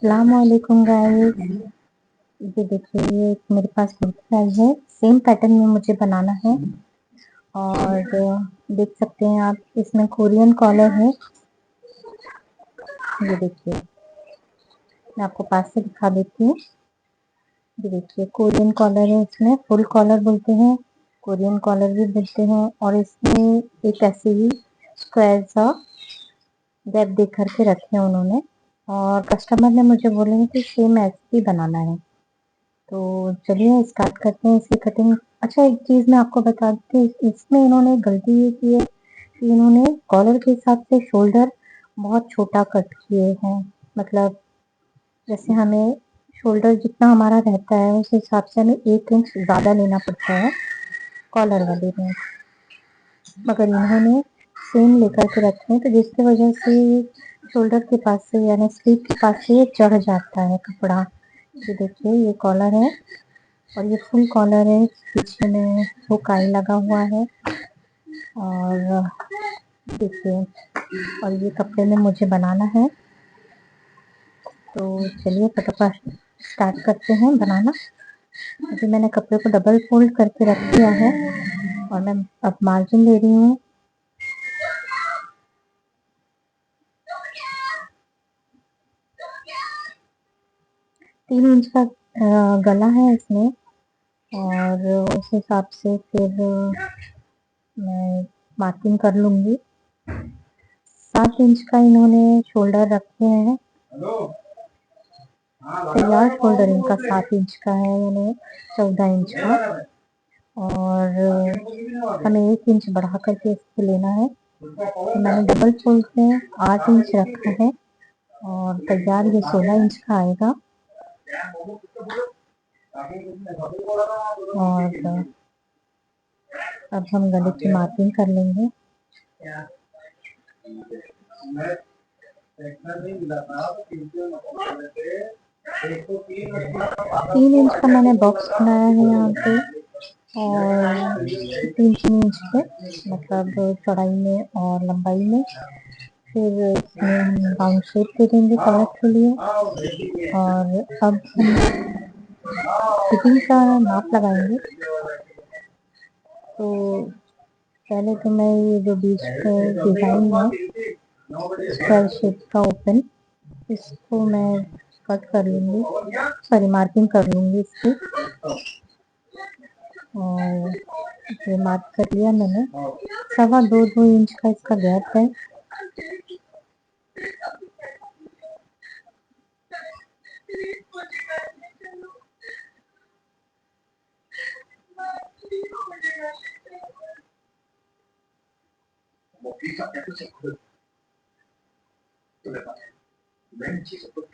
अस्सलामुअलैकुम गाइस। ये देखिए, ये मेरे पास कुर्ती आई है। सेम पैटर्न में मुझे बनाना है और देख सकते हैं आप, इसमें कोरियन कॉलर है। ये देखिए, मैं आपको पास से दिखा देती हूँ। ये देखिए, कोरियन कॉलर है, इसमें फुल कॉलर बोलते हैं, कोरियन कॉलर भी बोलते हैं। और इसमें एक ऐसे ही स्क्वायर सा गैप दे करके रखे हैं उन्होंने, और कस्टमर ने मुझे बोले हैं कि सेम ऐसे ही बनाना है। तो चलिए स्टार्ट करते हैं इसकी कटिंग। अच्छा, एक चीज़ मैं आपको बता देती हूँ, इसमें इन्होंने गलती ये की है कि इन्होंने कॉलर के हिसाब से शोल्डर बहुत छोटा कट किए हैं। मतलब जैसे हमें शोल्डर जितना हमारा रहता है उस हिसाब से हमें 1 इंच ज़्यादा लेना पड़ता है कॉलर वाले में, मगर इन्होंने सेम लेकर के रखे हैं, तो जिसकी वजह से शोल्डर के पास से यानी स्लीव के पास से ये चढ़ जाता है कपड़ा। ये देखिए, ये कॉलर है और ये फुल कॉलर है, पीछे में हुकाई लगा हुआ है। और देखिए, और ये कपड़े में मुझे बनाना है, तो चलिए फटाफट स्टार्ट करते हैं बनाना। अभी मैंने कपड़े को डबल फोल्ड करके रख दिया है और मैं अब मार्जिन ले रही हूँ। तीन इंच का गला है इसमें, और उस हिसाब से फिर मैं मार्किंग कर लूँगी। 7 इंच का इन्होंने शोल्डर रखे हैं, तैयार शोल्डर इनका 7 इंच का है, यानी 14 इंच का। और हमें 1 इंच बढ़ा करके इसको लेना है, तो मैंने डबल फोल्ड में 8 इंच रखा है और तैयार ये 16 इंच का आएगा। और अब हम गले की मार्किंग कर लेंगे। 3 इंच का मैंने बॉक्स बनाया है यहाँ पे, और 3 इंच के मतलब चौड़ाई में और लंबाई में। फिर इसमें हम राउंड शेप दे देंगे कलर के लिए। और अब हम फिटिंग का नाप लगाएंगे। तो पहले तो मैं ये जो बीच पे डिज़ाइन है स्क्वायर शेप का ओपन, इसको मैं कट कर लूँगी, सॉरी मार्किंग कर लूँगी इसकी। और ये मार्क कर लिया मैंने। 2.25 इंच का इसका गैप है।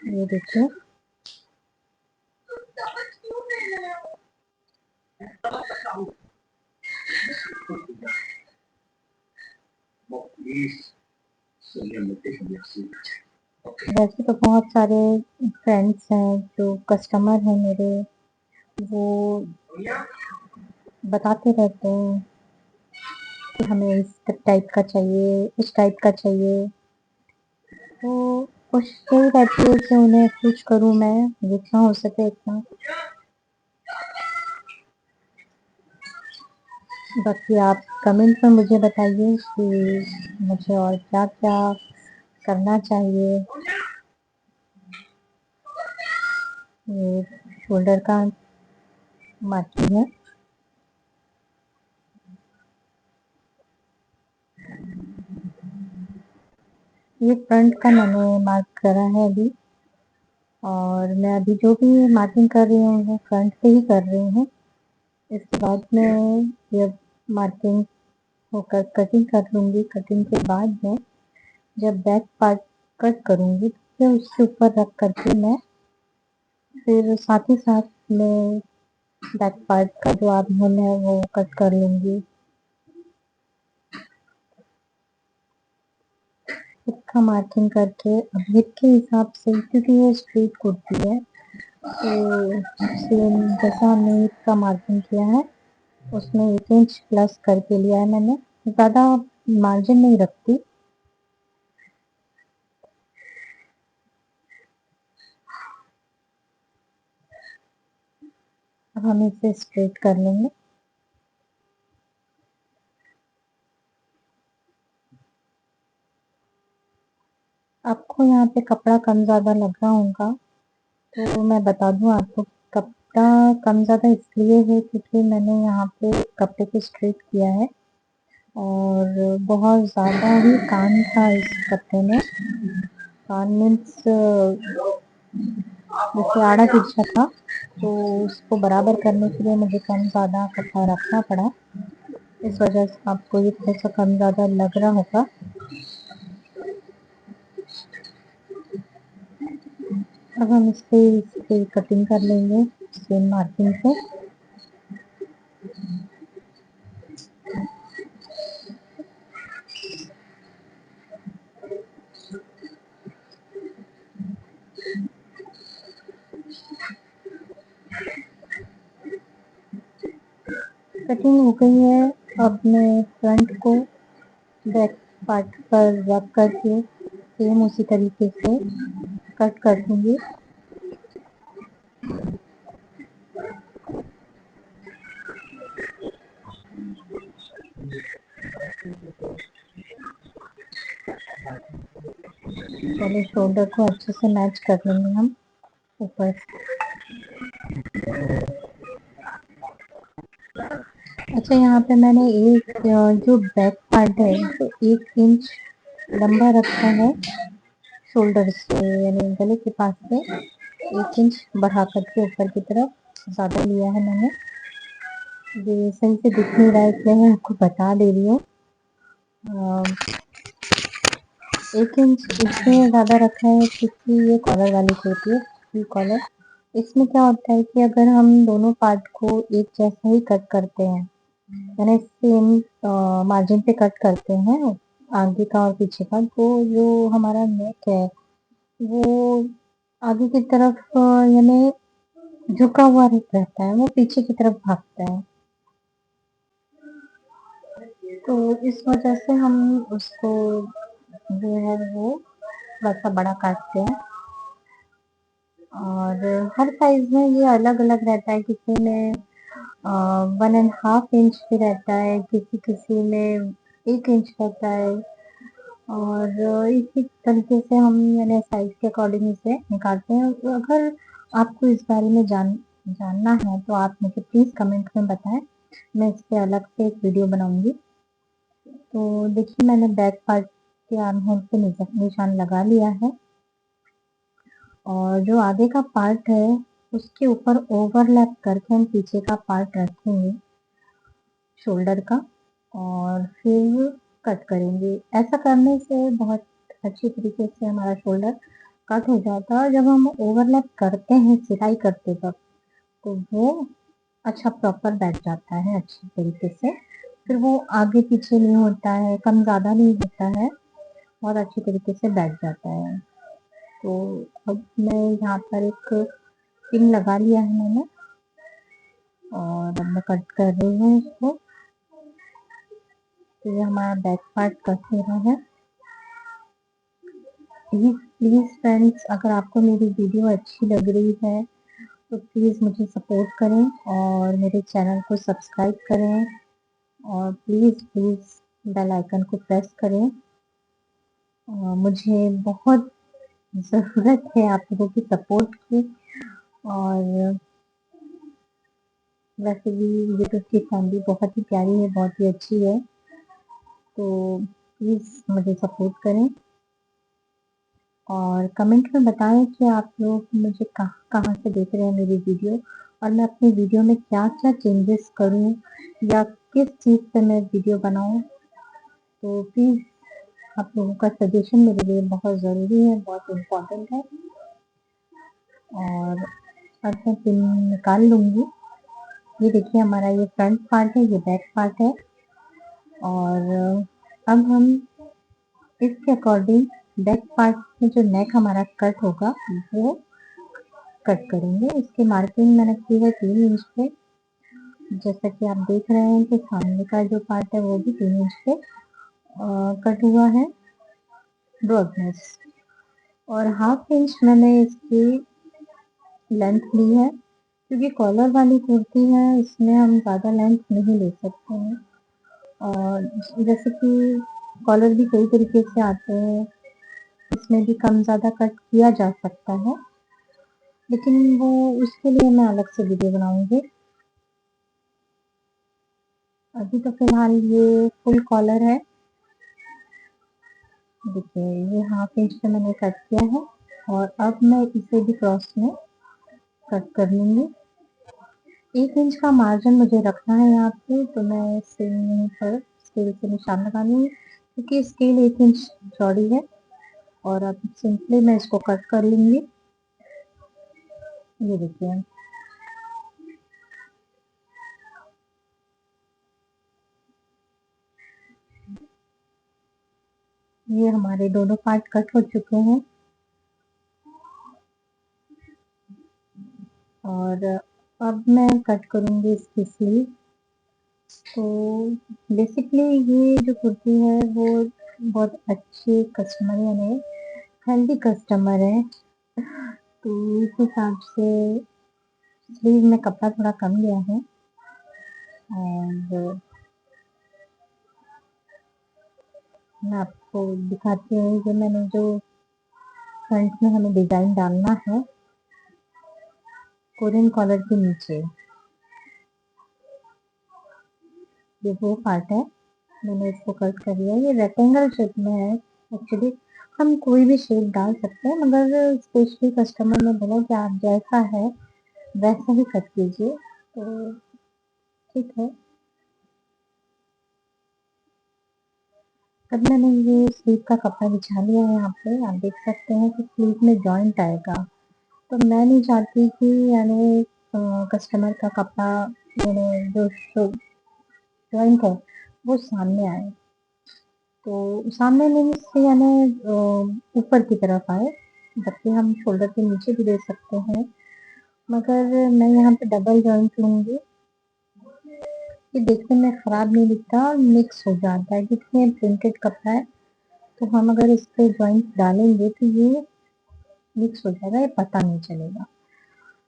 ये देखिए, वैसे तो बहुत सारे फ्रेंड्स हैं जो कस्टमर हैं मेरे, वो बताते रहते हैं कि हमें इस टाइप का चाहिए, इस टाइप का चाहिए। तो कोशिश यही रहती है कि उन्हें खुश करूँ मैं, जितना हो सके इतना। बाकी आप कमेंट में मुझे बताइए कि मुझे और क्या-क्या करना चाहिए। ये शोल्डर का मार्किंग है। ये फ्रंट का मैंने मार्क करा है अभी, और मैं अभी जो भी मार्किंग कर रही हूँ वो फ्रंट पे ही कर रही हूँ। इसके बाद मैं ये मार्किंग होकर कटिंग कर लूँगी। कटिंग के बाद में जब बैक पार्ट कट करूँगी, फिर उसके ऊपर रख करके मैं फिर साथ ही साथ में बैक पार्ट का जो आर्म होल है वो कट कर लूँगी। हिप का मार्किंग करके, अब हिप के हिसाब से, क्योंकि ये स्ट्रेट कुर्ती है, तो सेम जैसा हमने हिप का मार्किंग किया है उसमें 1 इंच प्लस करके लिया है मैंने। ज़्यादा मार्जिन नहीं रखती। अब हम इसे स्ट्रेट कर लेंगे। आपको यहाँ पे कपड़ा कम ज़्यादा लग रहा होगा, तो मैं बता दूँ आपको, कपड़ा कम ज़्यादा इसलिए है क्योंकि मैंने यहाँ पे कपड़े को स्ट्रेट किया है और बहुत ज़्यादा ही कान था इस कपड़े में। कान मीन्स जैसे आड़ा तिरछा था, तो उसको बराबर करने के लिए मुझे कम ज़्यादा कपड़ा रखना पड़ा। इस वजह से आपको ये थोड़ा सा कम ज़्यादा लग रहा होगा। अब हम इससे कटिंग कर लेंगे सेम मार्किंग से। कटिंग हो गई है। अब मैं फ्रंट को बैक पार्ट पर रख करके सेम उसी तरीके से कट कर दूंगी। पहले शोल्डर को अच्छे से मैच कर लेंगे हम ऊपर। अच्छा, यहाँ पे मैंने एक जो बैक पार्ट है तो 1 इंच लंबा रखा है शोल्डर से, यानी गले के पास से 1 इंच बढ़ा करके ऊपर की तरफ ज़्यादा लिया है मैंने। ये सही से दिख नहीं रहा है इसलिए मैं आपको बता दे रही हूँ। 1 इंच इसलिए ज़्यादा रखा है क्योंकि ये कॉलर वाली कुर्ती है, फुल कॉलर। इसमें क्या होता है कि अगर हम दोनों पार्ट को एक जैसा ही कट करते हैं, यानी सेम मार्जिन पे कट करते हैं आगे का और पीछे का, तो जो हमारा नेक है वो आगे की तरफ यानी झुका हुआ रहता है, वो पीछे की तरफ भागता है। तो इस वजह से हम उसको जो है वो थोड़ा सा बड़ा काटते हैं। और हर साइज में ये अलग अलग रहता है, किसी में 1.5 इंच भी रहता है, किसी किसी में 1 इंच रहता है। और इसी तरीके से हम यानी साइज के अकॉर्डिंग इसे निकालते हैं। तो अगर आपको इस बारे में जानना है तो आप मुझे प्लीज़ कमेंट में बताएं, मैं इस पे अलग से एक वीडियो बनाऊंगी। तो देखिए, मैंने बैक पार्ट के आर्म होल पे निशान लगा लिया है और जो आगे का पार्ट है उसके ऊपर ओवरलैप करके हम पीछे का पार्ट रखेंगे शोल्डर का और फिर कट करेंगे। ऐसा करने से बहुत अच्छी तरीके से हमारा शोल्डर कट हो जाता है और जब हम ओवरलैप करते हैं सिलाई करते वक्त तो वो अच्छा प्रॉपर बैठ जाता है अच्छी तरीके से। फिर वो आगे पीछे नहीं होता है, कम ज़्यादा नहीं होता है, बहुत अच्छी तरीके से बैठ जाता है। तो अब मैं यहाँ पर एक पिन लगा लिया है मैंने और अब मैं कट कर रही हूँ इसको। तो ये हमारा बैक पार्ट कट हो रहा है। प्लीज़ फ्रेंड्स, अगर आपको मेरी वीडियो अच्छी लग रही है तो प्लीज़ मुझे सपोर्ट करें और मेरे चैनल को सब्सक्राइब करें और प्लीज़ बेल आइकन को प्रेस करें। मुझे बहुत ज़रूरत है आप लोगों की सपोर्ट की। और वैसे भी यूट्यूब की फैमिली बहुत ही प्यारी है, बहुत ही अच्छी है, तो प्लीज़ मुझे सपोर्ट करें और कमेंट में बताएं कि आप लोग मुझे कहाँ कहाँ से देख रहे हैं मेरी वीडियो और मैं अपनी वीडियो में क्या क्या चेंजेस करूं या किस चीज़ पे मैं वीडियो बनाऊं। तो प्लीज़ आप लोगों का सजेशन मेरे लिए बहुत ज़रूरी है, बहुत इम्पोर्टेंट है। और अब मैं पिन निकाल लूँगी। ये देखिए, हमारा ये फ्रंट पार्ट है, ये बैक पार्ट है। और अब हम इसके अकॉर्डिंग बैक पार्ट में जो नेक हमारा कट होगा वो कट करेंगे। इसकी मार्किंग मैंने की है 3 इंच पे। जैसा कि आप देख रहे हैं कि सामने का जो पार्ट है वो भी 3 इंच पे कट हुआ है ब्रॉडनेस। और 1/2 इंच मैंने इसकी लेंथ ली है क्योंकि कॉलर वाली कुर्ती है, इसमें हम ज़्यादा लेंथ नहीं ले सकते हैं। और जैसे कि कॉलर भी कई तरीके से आते हैं, इसमें भी कम ज़्यादा कट किया जा सकता है, लेकिन वो उसके लिए मैं अलग से वीडियो बनाऊँगी। अभी तो फिलहाल ये फुल कॉलर है। देखिए ये हाफ इंच पे मैंने कट किया है और अब मैं इसे भी क्रॉस में कट कर लूँगी। 1 इंच का मार्जिन मुझे रखना है यहाँ पे, तो मैं सेम यहीं पर स्केल से निशान लगा लूँगी, क्योंकि स्केल 1 इंच चौड़ी है। और अब सिंपली मैं इसको कट कर लूँगी। ये देखिए, ये हमारे दोनों पार्ट कट हो चुके हैं। और अब मैं कट करूँगी इसकी स्लीव। तो बेसिकली ये जो कुर्ती है वो बहुत अच्छे कस्टमर यानी हेल्दी कस्टमर है, तो इस हिसाब से स्लीव में कपड़ा थोड़ा कम गया है। और मैं आपको दिखाती हूँ कि मैंने जो फ्रंट में हमें डिज़ाइन डालना है कोरियन कॉलर के नीचे, ये वो पार्ट है, मैंने इसको कट कर लिया। ये रेक्टेंगल शेप में है। एक्चुअली हम कोई भी शेप डाल सकते हैं, मगर स्पेशली कस्टमर ने बोला कि आप जैसा है वैसा ही कट कीजिए, तो ठीक है। अब मैंने ये स्लीव का कपड़ा बिछा लिया है। यहाँ पे आप देख सकते हैं कि स्लीव में जॉइंट आएगा, तो मैं नहीं चाहती कि यानी कस्टमर का कपड़ा यानी जो जॉइंट है वो सामने आए, तो सामने मीन्स यानी ऊपर की तरफ आए, जबकि हम शोल्डर के नीचे भी दे सकते हैं, मगर मैं यहाँ पे डबल जॉइंट लूँगी। ये देखने में खराब नहीं दिखता और मिक्स हो जाता है, क्योंकि ये प्रिंटेड कपड़ा है, तो हम अगर इस पे जॉइंट डालेंगे तो ये मिक्स हो जाएगा, ये पता नहीं चलेगा।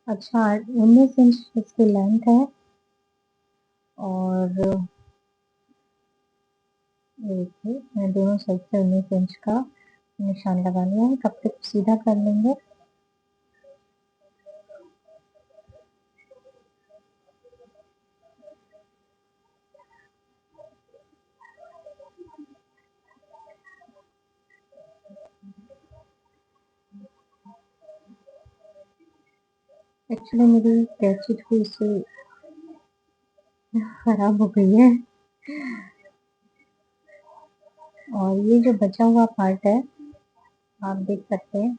अच्छा, 19 इंच इसकी लेंथ है। और ये देखिए मैं दोनों साइड से 19 इंच का निशान लगा लिया है। कपड़े को सीधा कर लेंगे। एक्चुअली मेरी कैंची थोड़ी सी खराब हो गई है, और ये जो बचा हुआ पार्ट है आप देख सकते हैं,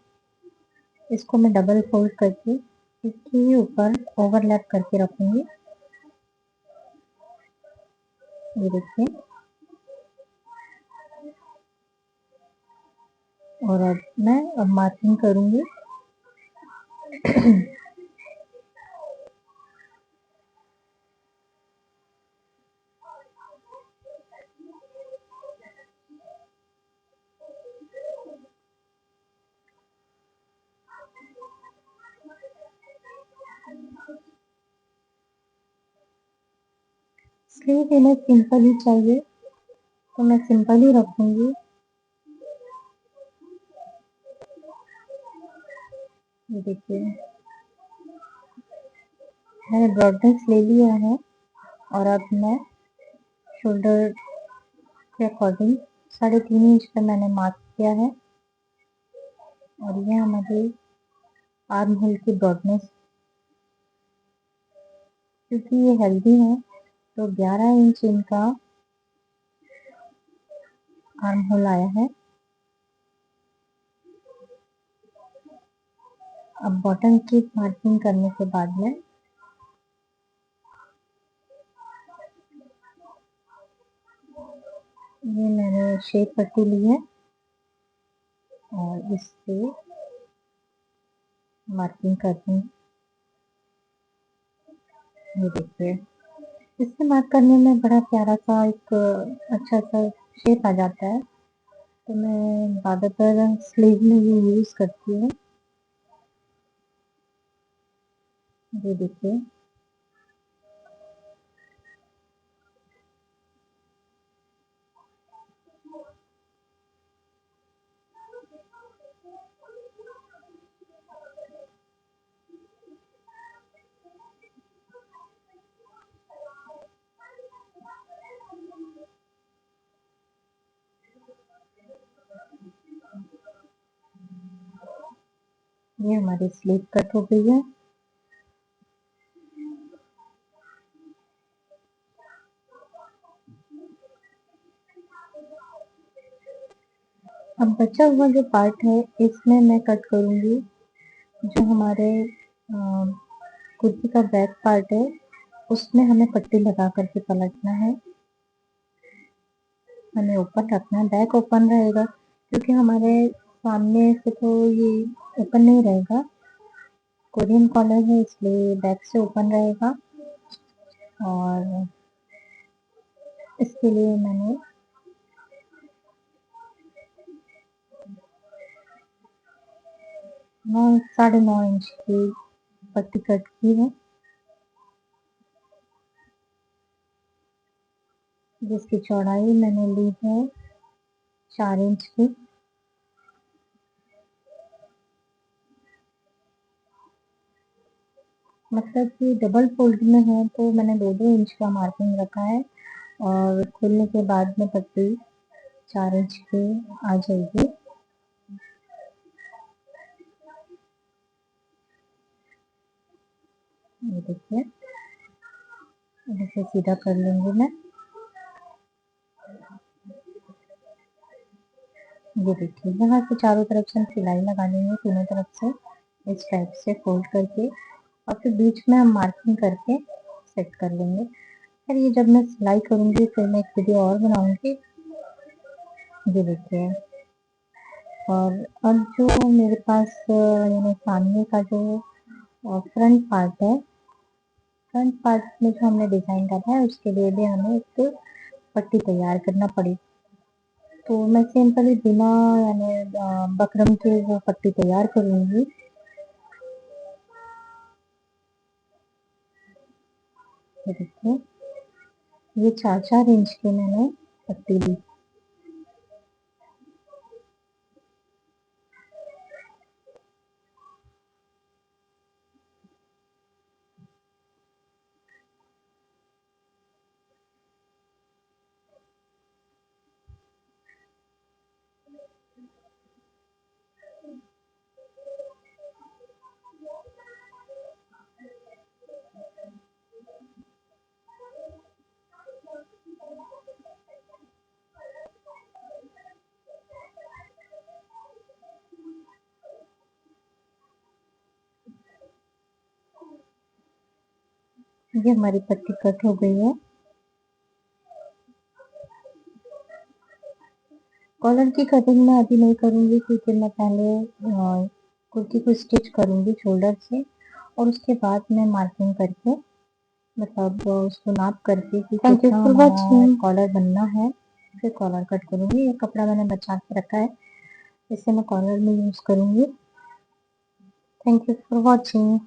इसको मैं डबल फोल्ड करके इसके ऊपर ओवरलैप करके रखूंगी। ये देखिए, और अब मार्किंग करूंगी। स्लीव इन्हें सिंपल ही चाहिए, तो मैं सिंपल ही रखूंगी। ये देखिए, मैंने ब्रॉडनेस ले लिया है, और अब मैं शोल्डर के अकॉर्डिंग 3.5 इंच पे मैंने मार्क किया है, और ये हमारी आर्म होल की ब्रॉडनेस, क्योंकि ये हेल्दी है तो 11 इंच इनका आर्म होल आया है। अब बॉटम की मार्किंग करने के बाद में ये मैंने शेप पट्टी ली है और इससे मार्किंग कर दूँ। ये देखिए, इससे मार्क करने में बड़ा प्यारा सा एक अच्छा सा शेप आ जाता है, तो मैं ज़्यादातर स्लीव में ये यूज़ करती हूँ। ये देखिए ये हमारी स्लीव कट हो गई है। अब बचा हुआ जो पार्ट है इसमें मैं कट करूंगी जो हमारे कुर्ती का बैक पार्ट है उसमें हमें पट्टी लगा करके पलटना है, हमें ओपन रखना है, बैक ओपन रहेगा क्योंकि हमारे सामने से तो ये ओपन नहीं रहेगा, कोरियन कॉलर है इसलिए बैक से ओपन रहेगा। और इसके लिए मैंने 9.5 इंच की पट्टी कट की है, जिसकी चौड़ाई मैंने ली है 4 इंच की। मतलब कि डबल फोल्ड में है तो मैंने 2-2 इंच का मार्किंग रखा है और खुलने के बाद में पट्टी 4 इंच की आ जाएगी। ये देखिए इसे सीधा कर लूंगी मैं। ये देखिए यहाँ से चारों तरफ से हम सिलाई लगा लेंगे, तीनों तरफ से इस टाइप से फोल्ड करके और फिर बीच में हम मार्किंग करके सेट कर लेंगे। फिर ये जब मैं सिलाई करूंगी फिर मैं एक वीडियो और बनाऊंगी। ये देखिए और अब जो मेरे पास यानी सामने का जो फ्रंट पार्ट है, फ्रंट पार्ट में जो हमने डिजाइन डाला है उसके लिए भी हमें एक पट्टी तैयार करना पड़ेगी। तो मैं सिंपली बिना यानी बकरम के वो पट्टी तैयार करूंगी। ये देखिए ये 4-4 इंच की मैंने पट्टी ली। ये हमारी पट्टी कट हो गई है। कॉलर की कटिंग मैं अभी नहीं करूंगी क्योंकि मैं पहले कुर्ती को स्टिच करूंगी शोल्डर से और उसके बाद मैं मार्किंग करके मतलब उसको नाप करके कि कितना हमारा कॉलर बनना है फिर कॉलर कट करूंगी। ये कपड़ा मैंने बचा के रखा है, इसे मैं कॉलर में यूज करूंगी। Thank you for watching.